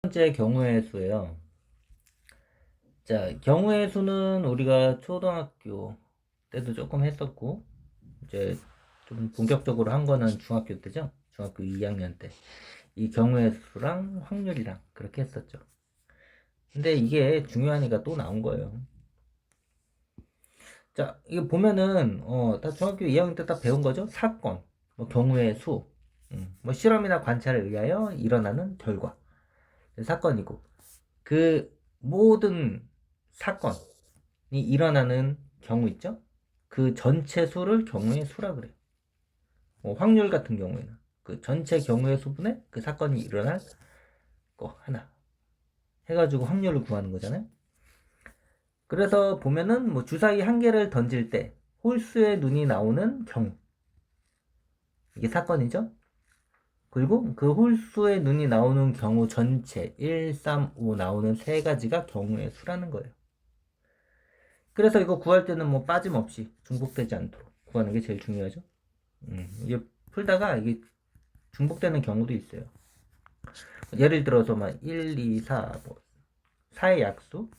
번째 경우의 수예요. 자, 경우의 수는 우리가 초등학교 때도 조금 했었고, 이제 좀 본격적으로 한 거는 중학교 때죠. 중학교 2학년 때. 이 경우의 수랑 확률이랑 그렇게 했었죠. 근데 이게 중요하니까 또 나온 거예요. 자, 이게 보면은, 다 중학교 2학년 때 딱 배운 거죠. 사건, 뭐 경우의 수, 뭐 실험이나 관찰에 의하여 일어나는 결과. 사건이고. 그 모든 사건이 일어나는 경우 있죠? 그 전체 수를 경우의 수라 그래요. 확률 같은 경우에는 그 전체 경우의 수분에 그 사건이 일어날 거 하나 해가지고 확률을 구하는 거잖아요. 그래서 보면은 뭐 주사위 한 개를 던질 때 홀수의 눈이 나오는 경우 이게 사건이죠. 그리고 그 홀수의 눈이 나오는 경우 전체 1, 3, 5 나오는 세 가지가 경우의 수라는 거예요. 그래서 이거 구할 때는 뭐 빠짐없이 중복되지 않도록 구하는 게 제일 중요하죠. 이게 풀다가 이게 중복되는 경우도 있어요. 예를 들어서 막 1, 2, 4, 뭐 4의 약수,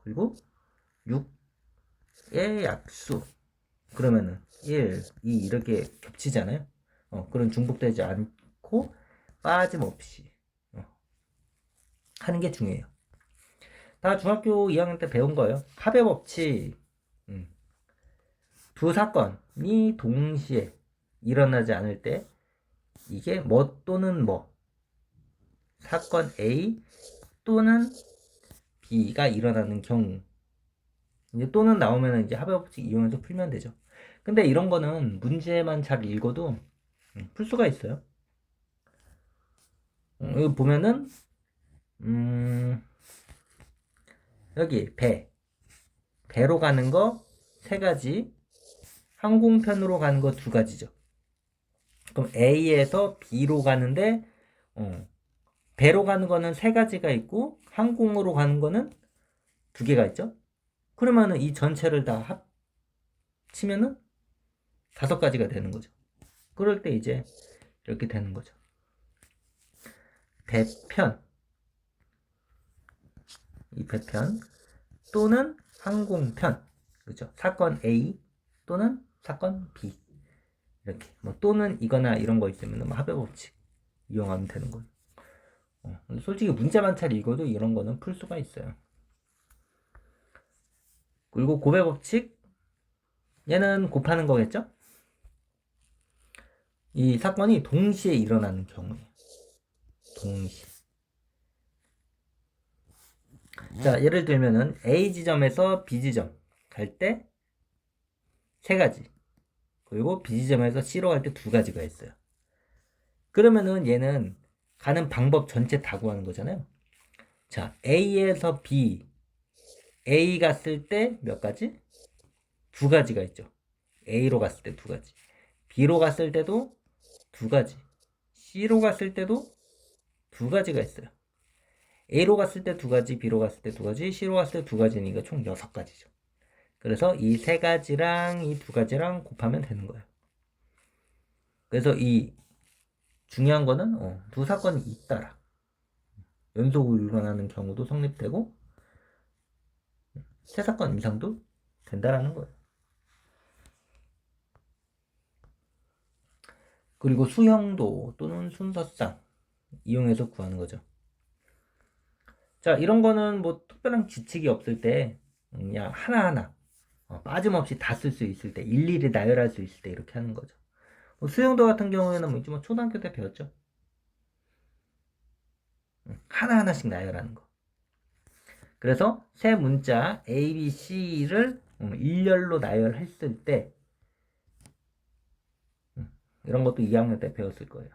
그리고 6의 약수. 그러면은 1, 2 이렇게 겹치잖아요. 그런 중복되지 않고 빠짐없이 하는 게 중요해요. 다 중학교 2학년 때 배운 거예요. 합의 법칙. 음, 두 사건이 동시에 일어나지 않을 때 이게 뭐 또는 뭐 사건 A 또는 B가 일어나는 경우 이제 또는 나오면 이제 합의 법칙 이용해서 풀면 되죠. 근데 이런 거는 문제만 잘 읽어도 풀 수가 있어요. 여기 보면은 여기 배로 가는 거 세 가지, 항공편으로 가는 거 두 가지죠. 그럼 A에서 B로 가는데 배로 가는 거는 세 가지가 있고 항공으로 가는 거는 두 개가 있죠. 그러면은 이 전체를 다 합치면은 다섯 가지가 되는 거죠. 그럴 때 이제 이렇게 되는 거죠. 배편, 이 배편 또는 항공편, 그렇죠? 사건 A 또는 사건 B 이렇게 뭐 또는 이거나 이런 거 있으면 뭐 합의 법칙 이용하면 되는 거예요. 솔직히 문제만 잘 읽어도 이런 거는 풀 수가 있어요. 그리고 곱의 법칙 얘는 곱하는 거겠죠? 이 사건이 동시에 일어나는 경우에 동시에. 자, 예를 들면은 A 지점에서 B 지점 갈 때 세 가지. 그리고 B 지점에서 C로 갈 때 두 가지가 있어요. 그러면은 얘는 가는 방법 전체 다 구하는 거잖아요. 자, A에서 B, A 갔을 때 몇 가지? 두 가지가 있죠. A로 갔을 때 두 가지. B로 갔을 때도 두 가지. C로 갔을 때도 두 가지가 있어요. A로 갔을 때 두 가지, B로 갔을 때 두 가지, C로 갔을 때 두 가지니까 총 여섯 가지죠. 그래서 이 세 가지랑 이 두 가지랑 곱하면 되는 거예요. 그래서 이 중요한 거는 두 사건이 잇따라 연속으로 일어나는 경우도 성립되고 세 사건 이상도 된다라는 거예요. 그리고 수형도 또는 순서상 이용해서 구하는 거죠. 자, 이런 거는 뭐 특별한 규칙이 없을 때 그냥 하나하나 빠짐없이 다 쓸 수 있을 때 일일이 나열할 수 있을 때 이렇게 하는 거죠. 뭐 수형도 같은 경우에는 뭐 초등학교 때 배웠죠. 하나하나씩 나열하는 거. 그래서 세 문자 A, B, C를 일렬로 나열했을 때 이런 것도 2학년 때 배웠을 거예요.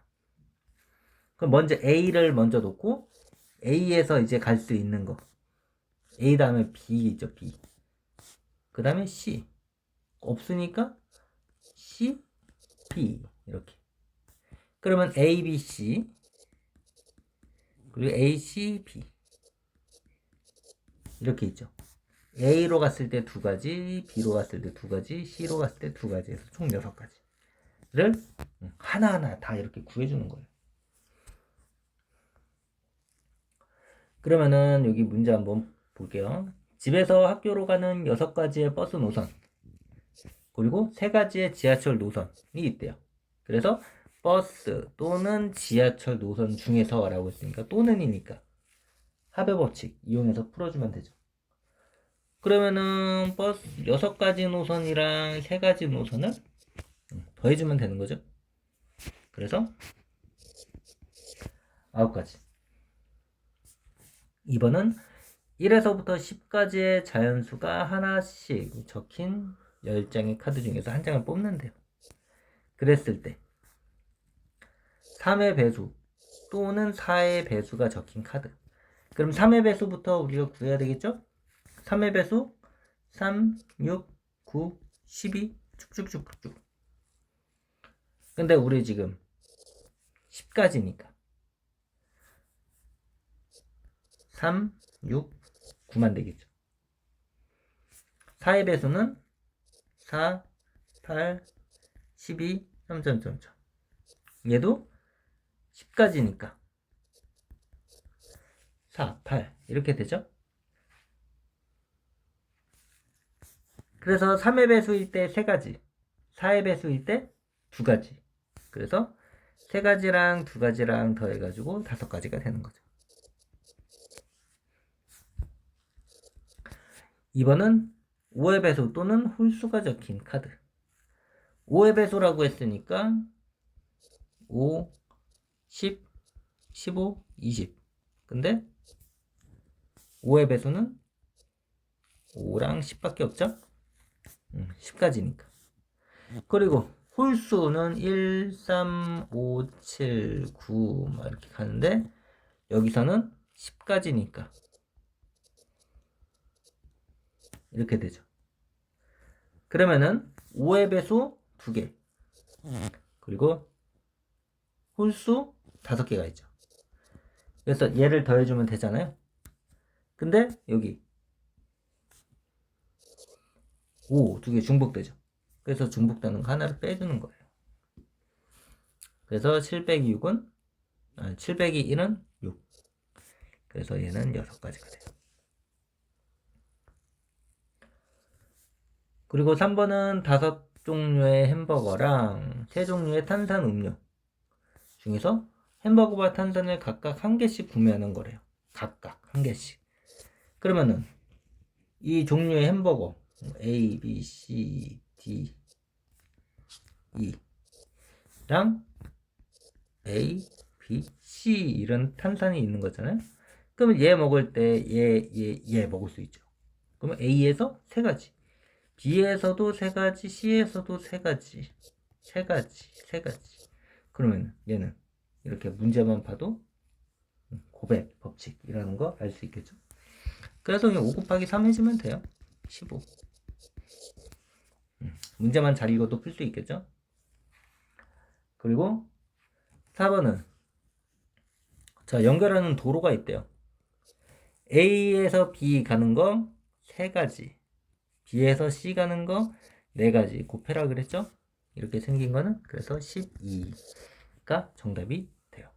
그럼 먼저 A를 먼저 놓고 A에서 이제 갈 수 있는 거. A 다음에 B 있죠, B. 그 다음에 C. 없으니까 C, B. 이렇게. 그러면 A, B, C. 그리고 A, C, B. 이렇게 있죠. A로 갔을 때 두 가지, B로 갔을 때 두 가지, C로 갔을 때 두 가지 해서 총 여섯 가지를 하나하나 다 이렇게 구해주는 거예요. 그러면은 여기 문제 한번 볼게요. 집에서 학교로 가는 6가지의 버스 노선, 그리고 3가지의 지하철 노선이 있대요. 그래서 버스 또는 지하철 노선 중에서 라고 했으니까 또는이니까 합의 법칙 이용해서 풀어주면 되죠. 그러면은 버스 6가지 노선이랑 3가지 노선을 더해주면 되는 거죠. 그래서 9가지. 2번은 1에서부터 10까지의 자연수가 하나씩 적힌 10장의 카드 중에서 한 장을 뽑는데요. 그랬을 때 3의 배수 또는 4의 배수가 적힌 카드. 그럼 3의 배수부터 우리가 구해야 되겠죠? 3의 배수 3, 6, 9, 12 쭉쭉쭉쭉. 근데 우리 지금 10까지니까 3, 6, 9만 되겠죠. 4의 배수는 4, 8, 12, 점점점점. 얘도 10까지니까 4, 8 이렇게 되죠. 그래서 3의 배수일 때 3가지, 4의 배수일 때 2가지. 그래서 3가지랑 2가지랑 더해가지고 5가지가 되는 거죠. 2번은 5의 배수 또는 홀수가 적힌 카드. 5의 배수라고 했으니까 5, 10, 15, 20. 근데 5의 배수는 5랑 10밖에 없죠? 10까지니까. 그리고 홀수는 1, 3, 5, 7, 9 막 이렇게 가는데 여기서는 10까지니까 이렇게 되죠. 그러면은 5의 배수 2개, 그리고 홀수 5개가 있죠. 그래서 얘를 더해주면 되잖아요. 근데 여기 5, 2개 중복되죠. 그래서 중복되는 거 하나를 빼주는 거예요. 그래서 7 빼기 6은 7 빼기 1은 6. 그래서 얘는 6가지가 돼요. 그리고 3번은 5종류의 햄버거랑 3종류의 탄산 음료 중에서 햄버거와 탄산을 각각 1개씩 구매하는 거래요. 각각 1개씩. 그러면은 이 종류의 햄버거 A, B, C, D, E랑 A, B, C 이런 탄산이 있는 거잖아요. 그러면 얘 먹을 때 얘 먹을 수 있죠. 그러면 A에서 3가지, B에서도 3가지, C에서도 3가지, 3가지, 3가지. 그러면 얘는 이렇게 문제만 봐도 고백 법칙이라는 거 알 수 있겠죠. 그래서 그냥 5 곱하기 3 해주면 돼요. 15. 문제만 잘 읽어도 풀 수 있겠죠. 그리고 4번은 자, 연결하는 도로가 있대요. A에서 B 가는 거 3가지, B에서 C 가는 거 4가지 곱해라 그랬죠? 이렇게 생긴 거는 그래서 12가 정답이 돼요.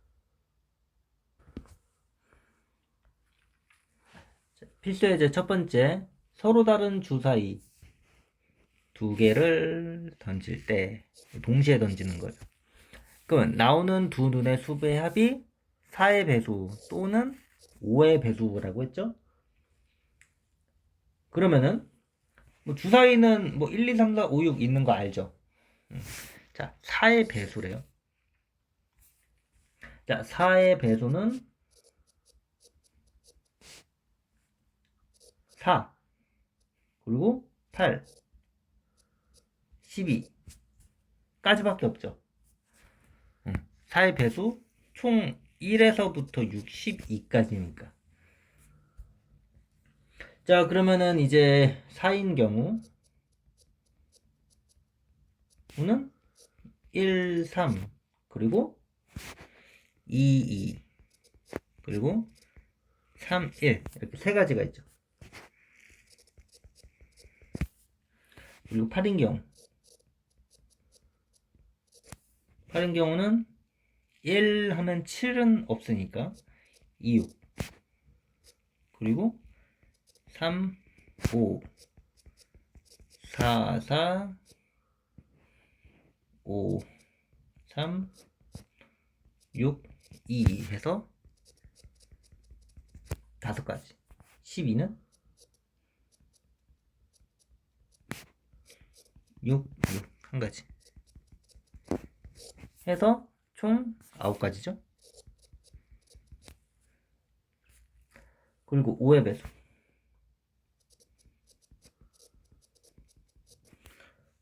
자, 필수예제 첫 번째, 서로 다른 주사위 2개를 던질 때 동시에 던지는 거예요. 그러면 나오는 두 눈의 수의 합이 4의 배수 또는 5의 배수라고 했죠? 그러면은 뭐 주사위는 뭐 1, 2, 3, 4, 5, 6 있는 거 알죠? 자, 4의 배수래요. 자, 4의 배수는 4, 그리고 8, 12까지밖에 없죠. 4의 배수 총 1에서부터 62까지니까. 자, 그러면은 이제 4인 경우는 1, 3, 그리고 2, 2, 그리고 3, 1 이렇게 3가지가 있죠. 그리고 8인 경우는 1 하면 7은 없으니까 2, 6, 그리고 3, 5, 4, 4, 5, 3, 6, 2 해서 5가지. 12는 6, 6 한 가지 해서 총 9가지죠. 그리고 5의 배수.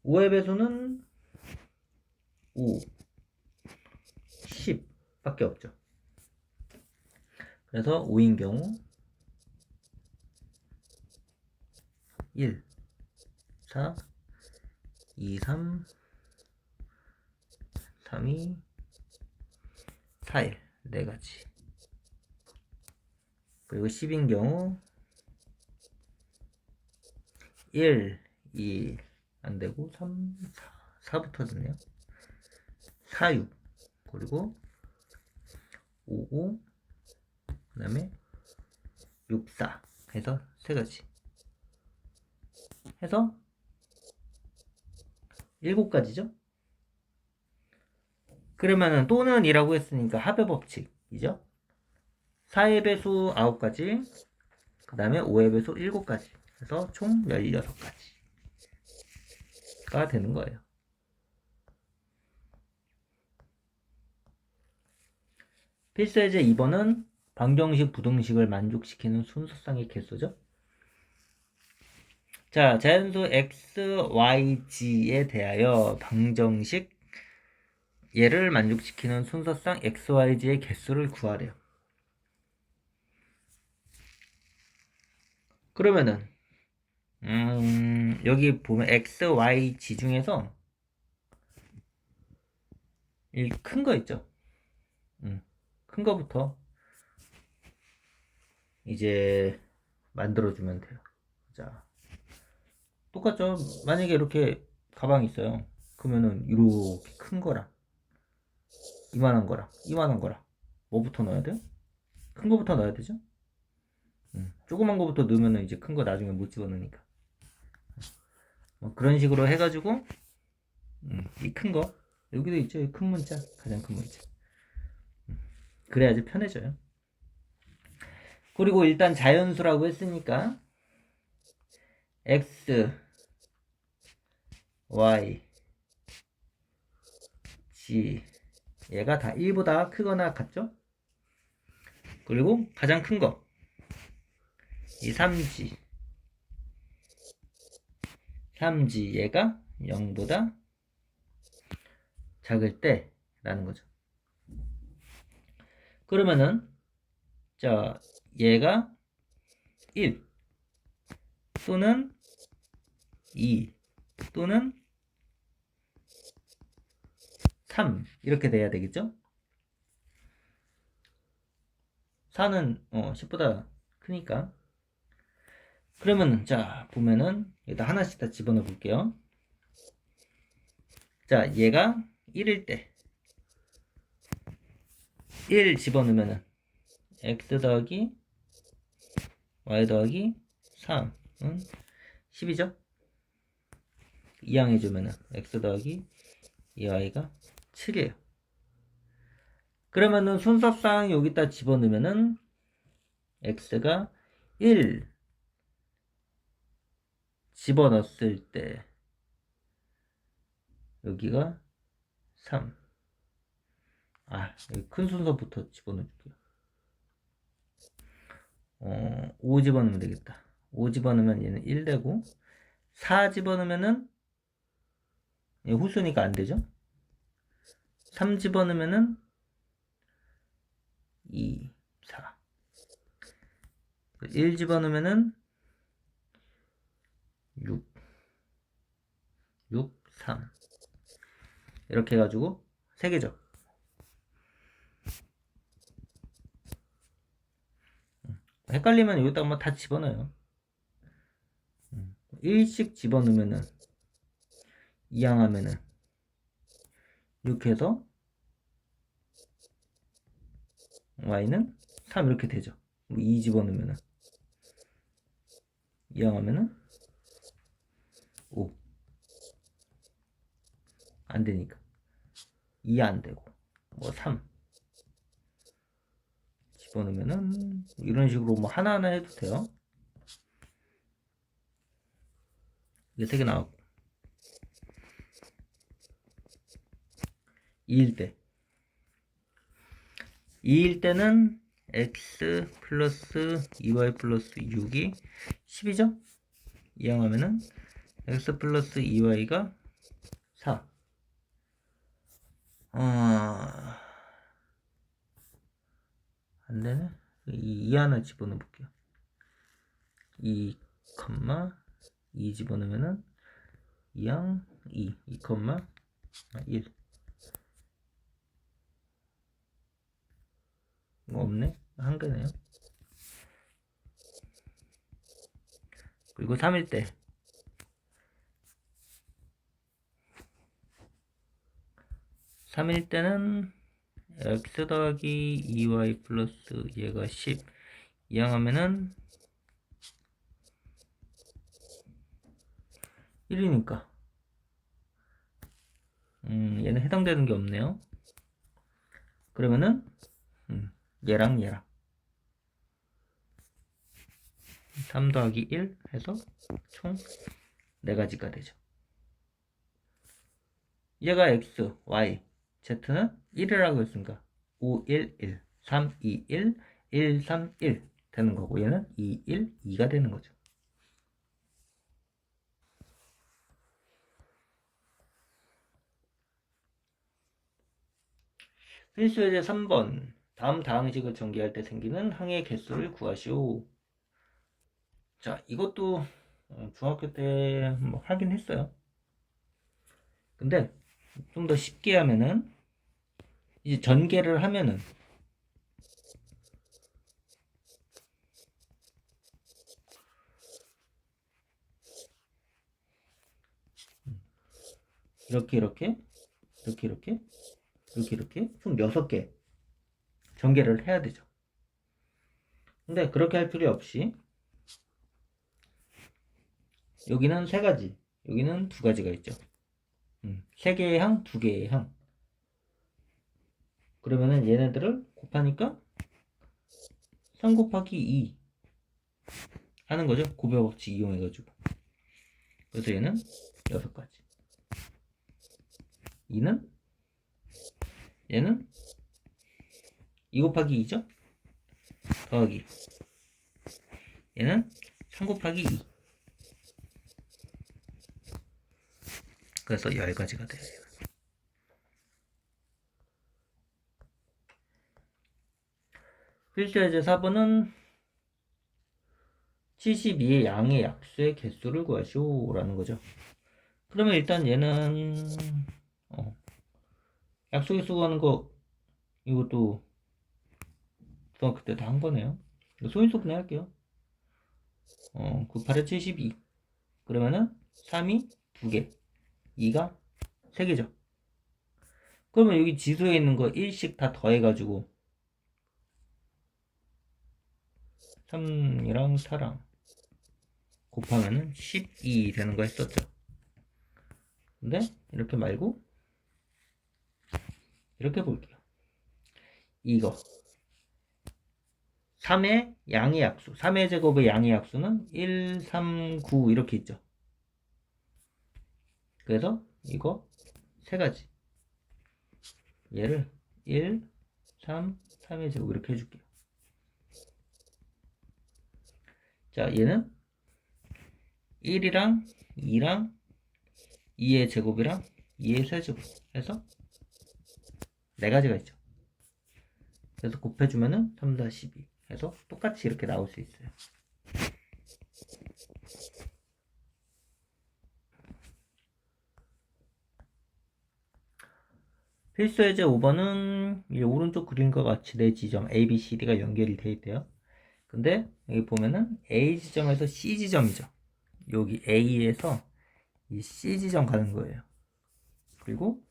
5의 배수는 5, 10 밖에 없죠. 그래서 5인 경우 1, 4, 2, 3, 3, 2, 4, 1 4가지. 그리고 10인 경우 1, 2 안되고 3, 4 붙어졌네요. 4, 6 그리고 5, 5 그 다음에 6, 4 해서 3가지 해서 7가지죠. 그러면은 또는 이라고 했으니까 합의 법칙이죠. 4의 배수 9가지 그 다음에 5의 배수 7가지 해서 총 16가지가 되는 거예요. 필수예제 2번은 방정식, 부등식을 만족시키는 순서상의 개수죠. 자, 자연수 x, y, g에 대하여 방정식 얘를 만족시키는 순서상 x, y, g의 개수를 구하래요. 그러면은 여기 보면 x, y, g 중에서 이 큰 거 있죠. 큰 거부터 이제 만들어주면 돼요. 자, 똑같죠. 만약에 이렇게 가방이 있어요. 그러면은 이렇게 큰 거랑 이만한 거랑 이만한 거랑 뭐부터 넣어야 돼요? 큰 거부터 넣어야 되죠. 조그만 거부터 넣으면은 이제 큰 거 나중에 못 집어넣으니까. 뭐 그런 식으로 해가지고 이 큰 거 여기도 있죠. 이 큰 문자, 가장 큰 문자. 그래야지 편해져요. 그리고 일단 자연수라고 했으니까 x, y, g 얘가 다 1보다 크거나 같죠? 그리고 가장 큰 거 이 3g 얘가 0보다 작을 때 라는 거죠. 그러면은 자 얘가 1 또는 2 또는 3 이렇게 돼야 되겠죠? 4는 10보다 크니까. 그러면 자 보면은 일단 하나씩 다 집어넣어 볼게요. 자 얘가 1일 때 1 집어넣으면은 x 더하기 y 더하기 3은 10이죠. 이항해주면은 x 더하기 2y가 7이에요. 그러면은 순서상 여기다 집어넣으면은 x가 1 집어넣었을 때 여기가 3. 여기 큰 순서부터 집어넣을게요. 5 집어넣으면 되겠다. 5 집어넣으면 얘는 1 되고 4 집어넣으면은 후수니까 안 되죠. 3 집어넣으면은 2, 4. 1 집어넣으면은 6, 6, 3. 이렇게 해가지고 3개죠. 헷갈리면 여기다 한번 다 집어넣어요. 1씩 집어넣으면은 이항하면은 이렇게 해서 y는 3 이렇게 되죠. 2 집어넣으면은 이항하면은 5. 안 되니까. 2 안 되고. 뭐 3. 집어넣으면은 이런 식으로 뭐 하나하나 해도 돼요. 이게 3개 나왔고. 2일 때. 2일 때는 x 플러스 2y 플러스 6이 10이죠? 이항하면은 x 플러스 2y가 4. 안되네. 2 하나 집어넣어 볼게요. 2, 2 집어넣으면은 2항 2, 1. 뭐 없네? 한 개네요. 그리고 3일 때 3일 때는 x 더하기 2y 플러스 얘가 10 이항하면은 1이니까 얘는 해당되는 게 없네요. 그러면은 얘랑 3 더하기 1 해서 총 4가지가 되죠. 얘가 x, y, z는 1이라고 했으니까 5, 1, 1, 3, 2, 1, 1, 3, 1 되는 거고 얘는 2, 1, 2가 되는 거죠. 필수 예제 3번. 다음 다항식을 전개할 때 생기는 항의 개수를 구하시오. 자, 이것도 중학교 때 뭐 하긴 했어요. 근데 좀 더 쉽게 하면은 이제 전개를 하면은 이렇게 총 6개 전개를 해야 되죠. 근데 그렇게 할 필요 없이 여기는 3가지, 여기는 2가지가 있죠. 3개의 항, 2개의 항. 그러면은 얘네들을 곱하니까 3 곱하기 2 하는 거죠. 곱의 법칙 이용해가지고. 그래서 얘는 6가지. 얘는 2 곱하기 2죠. 더하기 얘는 3 곱하기 2. 그래서 10가지가 돼요. 필수 예제 4번은 72의 양의 약수의 개수를 구하시오 라는 거죠. 그러면 일단 얘는 약수 개수 구하는 거 이것도 중학교 때 다 한 거네요. 소인수 그냥 할게요. 98에 72. 그러면은 3이 2개, 2가 3개죠. 그러면 여기 지수에 있는 거 1씩 다 더해가지고 3이랑 4랑 곱하면은 12 되는 거 했었죠. 근데 이렇게 말고 이렇게 볼게요. 이거 3의 양의 약수, 3의 제곱의 양의 약수는 1, 3, 9 이렇게 있죠. 그래서 이거 3가지 얘를 1, 3, 3의 제곱 이렇게 해줄게요. 자, 얘는 1이랑 2랑 2의 제곱이랑 2의 세제곱 해서 4가지가 있죠. 그래서 곱해주면은 3, 4, 12 해서 똑같이 이렇게 나올 수 있어요. 필수 예제 5번은 이 오른쪽 그림과 같이 네 지점 A, B, C, D가 연결이 되어 있대요. 근데 여기 보면은 A 지점에서 C 지점이죠. 여기 A에서 이 C 지점 가는 거예요. 그리고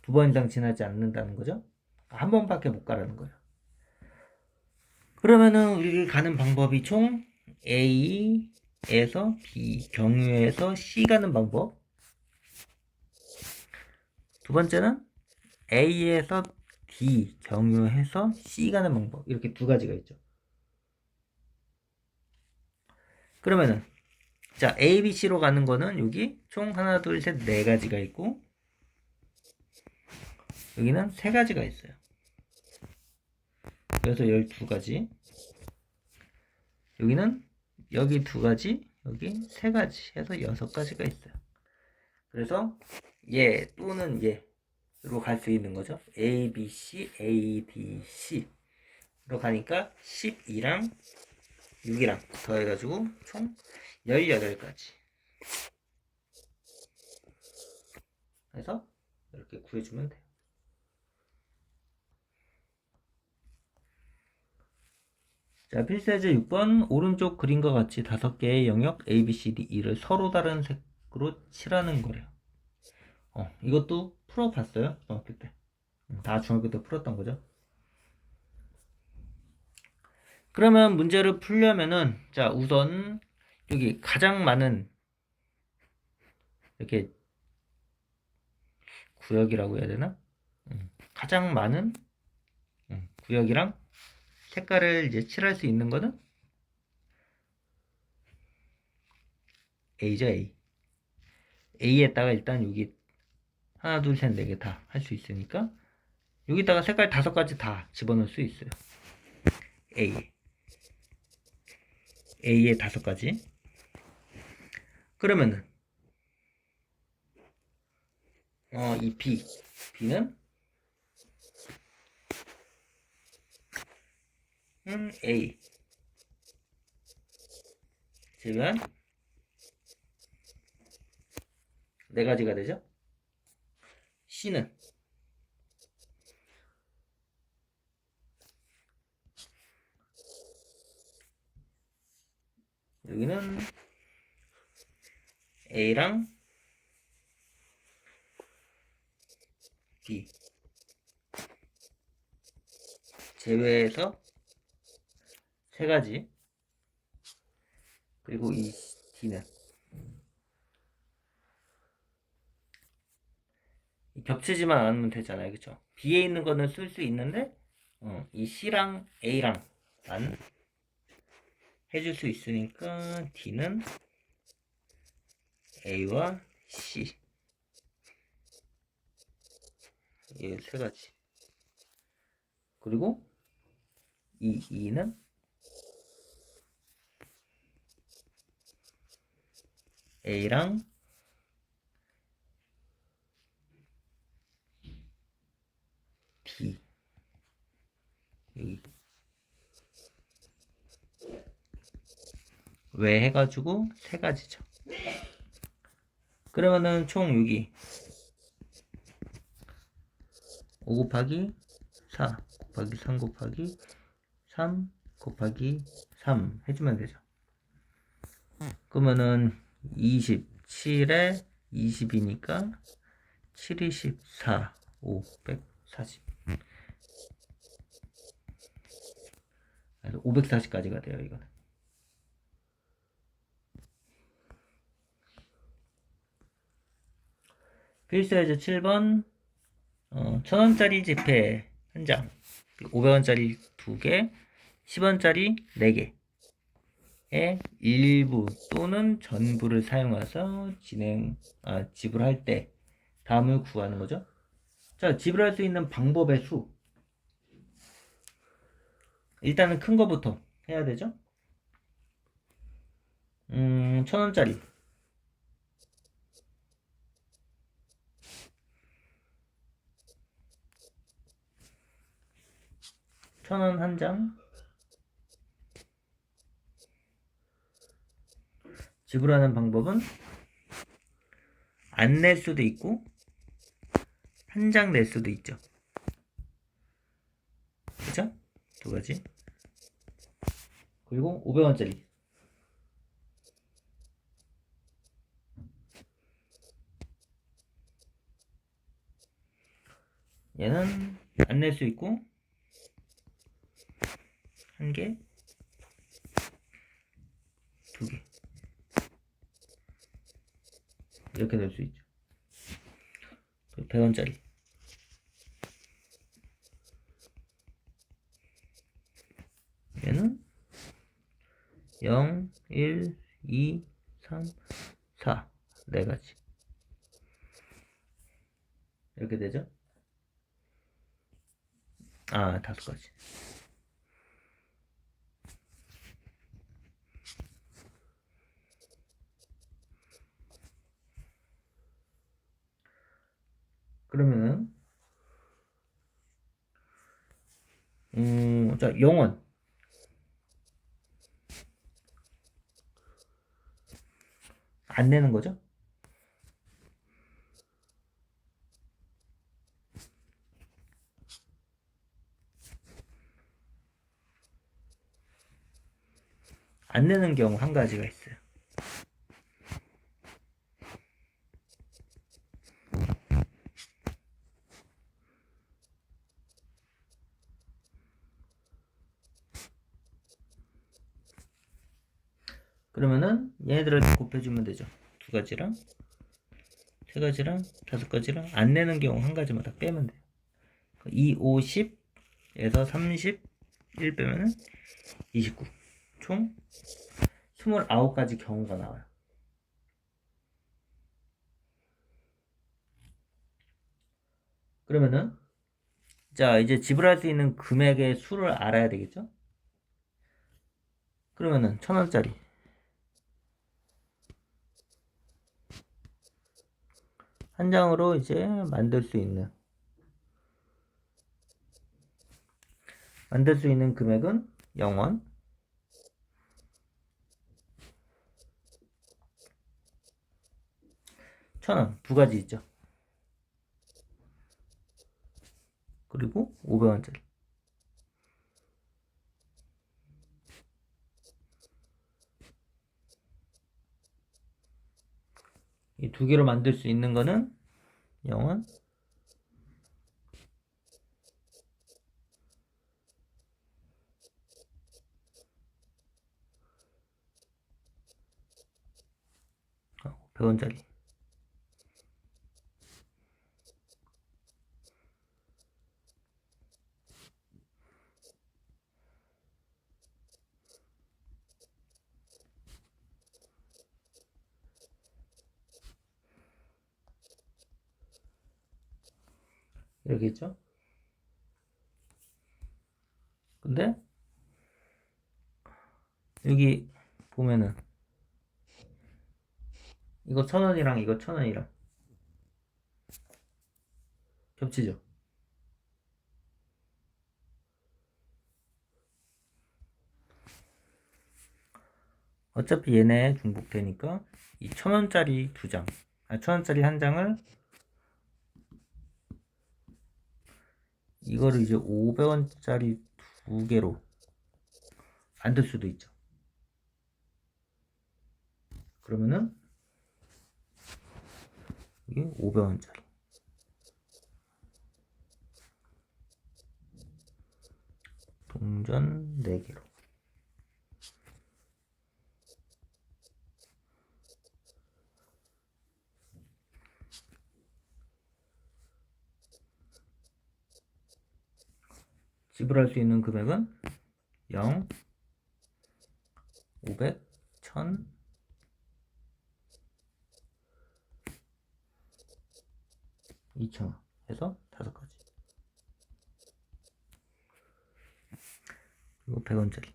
2번 이상 지나지 않는다는 거죠. 한 번밖에 못 가라는 거예요. 그러면은 우리 가는 방법이 총 A에서 B, 경유해서 C 가는 방법. 두 번째는 A에서 D, 경유해서 C 가는 방법. 이렇게 두 가지가 있죠. 그러면은 자, A, B, C로 가는 거는 여기 총 하나, 둘, 셋, 네 가지가 있고 여기는 세 가지가 있어요. 그래서 12가지. 여기는 여기 두 가지, 여기 세 가지 해서 6가지가 있어요. 그래서 얘 또는 얘로 갈 수 있는 거죠. A, B, C, A, B, C로 가니까 12랑 6이랑 더해가지고 총 18가지. 그래서 이렇게 구해주면 돼요. 자, 필사제 6번 오른쪽 그림과 같이 5개의 영역 A, B, C, D, E를 서로 다른 색으로 칠하는 거래요. 이것도 풀어봤어요? 중학교 때. 다 중학교 때 풀었던 거죠. 그러면 문제를 풀려면은 자, 우선 여기 가장 많은 이렇게 구역이라고 해야 되나? 가장 많은 구역이랑 색깔을 이제 칠할 수 있는 거는 A죠, A. A에다가 일단 여기 하나, 둘, 셋, 네 개 다 할 수 있으니까 여기다가 색깔 5가지 다 집어넣을 수 있어요. A. A에 5가지. 그러면은 이 B. B는 A. 제외한 4가지가 되죠. C는 여기는 A랑 B 제외해서 3가지. 그리고 이 D는 겹치지만 않으면 되잖아요, 그쵸? B에 있는 거는 쓸 수 있는데 이 C랑 A랑 안 해줄 수 있으니까 D는 A와 C 이 3가지. 그리고 이 E는 A랑 D 여기 왜 해가지고 3가지죠. 그러면은 총 여기 5 곱하기 4 곱하기 3 곱하기 3 곱하기 3 해주면 되죠. 그러면은 27에 20이니까 7, 24, 540. 그래서 540까지가 돼요, 이거는. 필수예제 7번 1000원짜리 지폐 한 장, 500원짜리 2개, 10원짜리 4개의 일부 또는 전부를 사용해서 지불할 때 다음을 구하는 거죠. 자, 지불할 수 있는 방법의 수. 일단은 큰 거부터 해야 되죠. 1000원짜리 1000원 한 장 지불하는 방법은 안 낼 수도 있고 한 장 낼 수도 있죠. 그죠? 2가지. 그리고 500원짜리 얘는 안 낼 수 있고 1개, 2개 이렇게 될 수 있죠. 100원짜리 얘는 0, 1, 2, 3, 4 4가지 이렇게 되죠. 5가지. 그러면은 자, 0원 안 내는 거죠? 안 내는 경우 한 가지가 있어요. 그러면은 얘네들을 곱해주면 되죠. 2가지랑 3가지랑 5가지랑 안 내는 경우 한 가지마다 빼면 돼요. 2, 5, 10에서 30, 1 빼면은 29. 총 29가지 경우가 나와요. 그러면은 자, 이제 지불할 수 있는 금액의 수를 알아야 되겠죠? 그러면은 1,000원짜리 한 장으로 이제 만들 수 있는 금액은 0원. 1,000원 2가지 있죠. 그리고 500원짜리. 이 2개로 만들 수 있는 거는 0원, 100원짜리. 이렇게 있죠? 근데 여기 보면은 이거 1,000원이랑 이거 1,000원이랑 겹치죠? 어차피 얘네 중복되니까 이 1,000원짜리 2장, 1,000원짜리 한 장을 이거를 이제 500원짜리 2개로 만들 수도 있죠. 그러면은 이게 500원짜리 동전 4개로 지불할 수 있는 금액은 0, 500, 1000, 2,000원 해서 5가지. 그리고 100원짜리.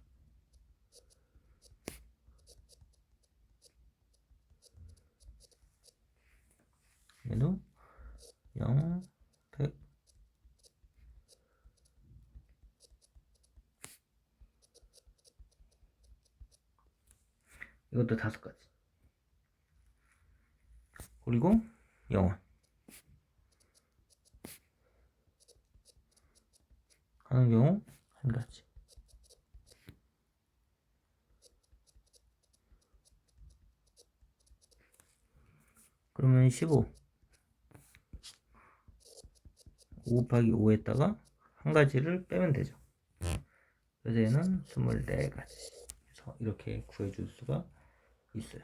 얘도 0, 100, 이것도 5가지. 그리고 0원 하는 경우 1가지. 그러면 15 5 곱하기 5에다가 한 가지를 빼면 되죠. 그래서 얘는 24가지. 그래서 이렇게 구해줄 수가 있어요.